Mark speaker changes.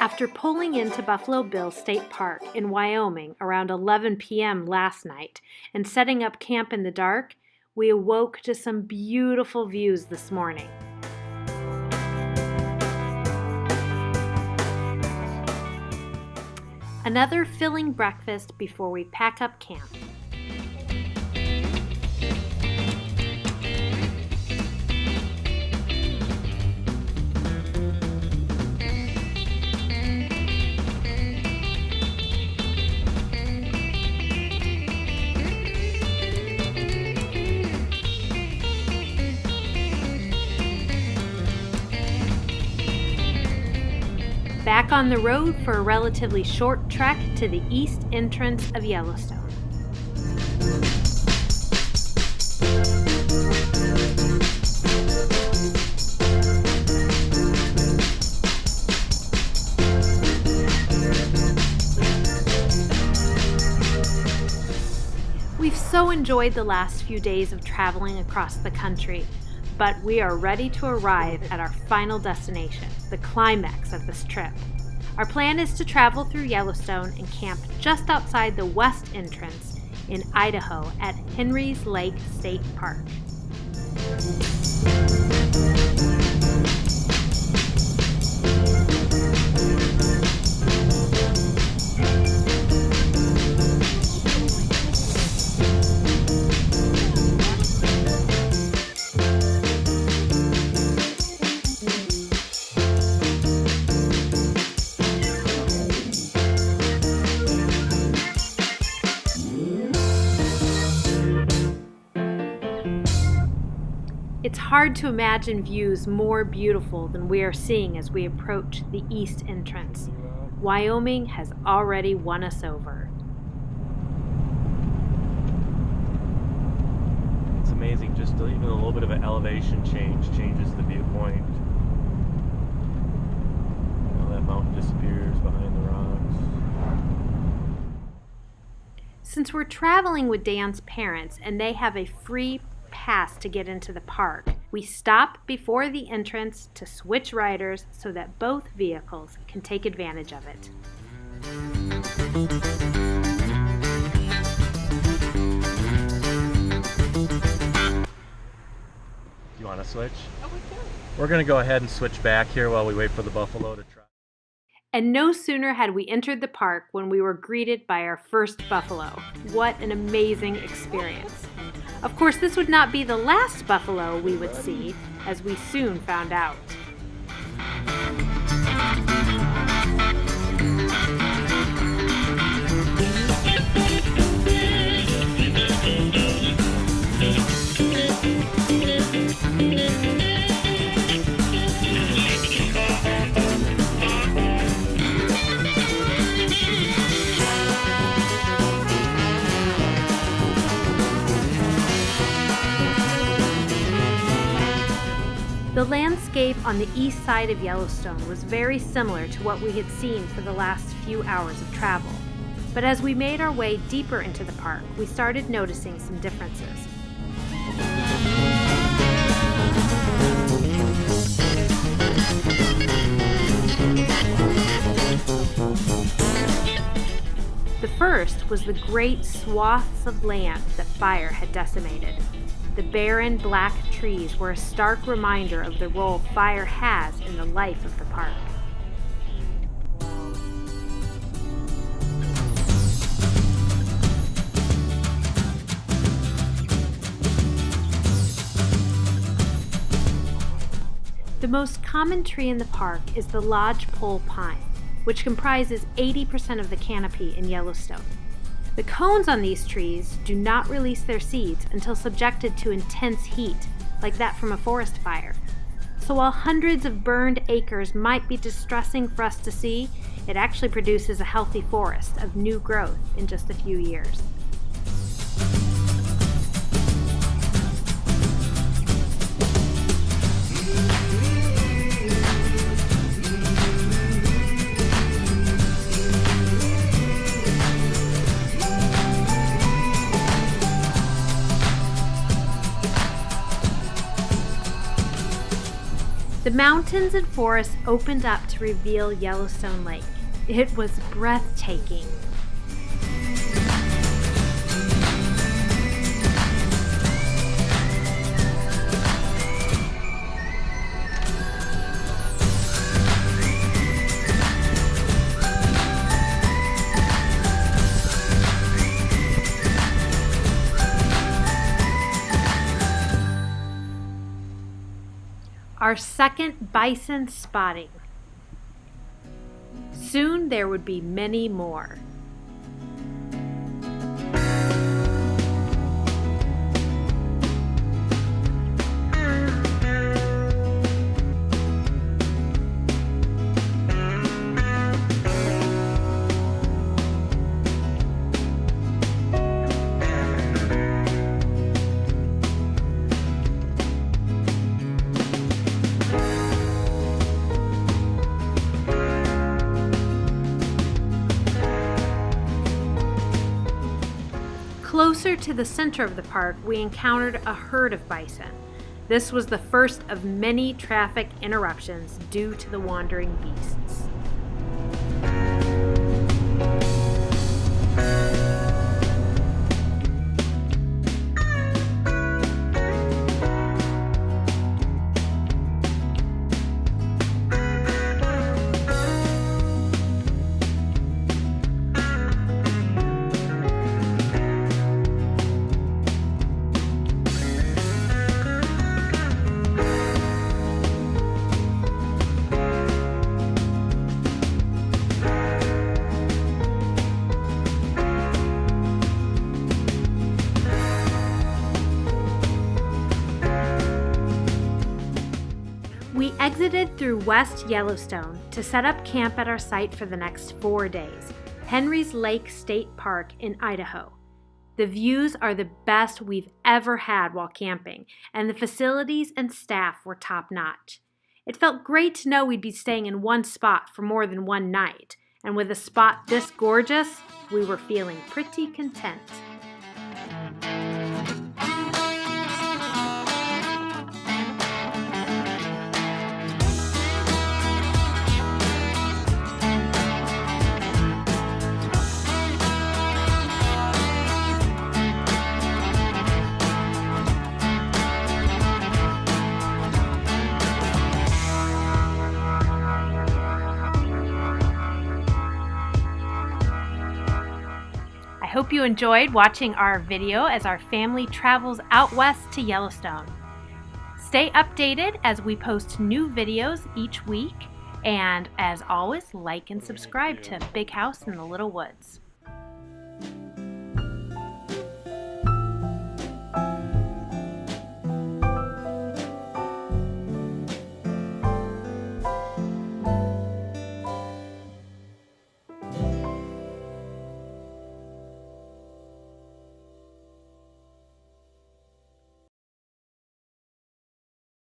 Speaker 1: After pulling into Buffalo Bill State Park in Wyoming around 11 p.m. last night and setting up camp in the dark, we awoke to some beautiful views this morning. Another filling breakfast before we pack up camp. Back on the road for a relatively short trek to the east entrance of Yellowstone. We've so enjoyed the last few days of traveling across the country, but we are ready to arrive at our final destination, the climax of this trip. Our plan is to travel through Yellowstone and camp just outside the west entrance in Idaho at Henry's Lake State Park. It's hard to imagine views more beautiful than we are seeing as we approach the east entrance. Wyoming has already won us over.
Speaker 2: It's amazing, just even a little bit of an elevation change changes the viewpoint. That mountain disappears behind the rocks.
Speaker 1: Since we're traveling with Dan's parents and they have a free pass to get into the park, we stop before the entrance to switch riders so that both vehicles can take advantage of it.
Speaker 2: You want to switch?
Speaker 3: Oh, we can.
Speaker 2: We're going to go ahead and switch back here while we wait for the buffalo to try.
Speaker 1: And no sooner had we entered the park when we were greeted by our first buffalo. What an amazing experience. Of course, this would not be the last buffalo we would see, as we soon found out. The landscape on the east side of Yellowstone was very similar to what we had seen for the last few hours of travel. But as we made our way deeper into the park, we started noticing some differences. The first was the great swaths of land that fire had decimated. The barren, black trees were a stark reminder of the role fire has in the life of the park. The most common tree in the park is the lodgepole pine, which comprises 80% of the canopy in Yellowstone. The cones on these trees do not release their seeds until subjected to intense heat, like that from a forest fire. So while hundreds of burned acres might be distressing for us to see, it actually produces a healthy forest of new growth in just a few years. The mountains and forests opened up to reveal Yellowstone Lake. It was breathtaking. Our second bison spotting. Soon there would be many more. Closer to the center of the park, we encountered a herd of bison. This was the first of many traffic interruptions due to the wandering beasts. We exited through West Yellowstone to set up camp at our site for the next 4 days, Henry's Lake State Park in Idaho. The views are the best we've ever had while camping, and the facilities and staff were top-notch. It felt great to know we'd be staying in one spot for more than one night, and with a spot this gorgeous, we were feeling pretty content. I hope you enjoyed watching our video as our family travels out west to Yellowstone. Stay updated as we post new videos each week, and as always, like and subscribe to Big House in the Little Woods.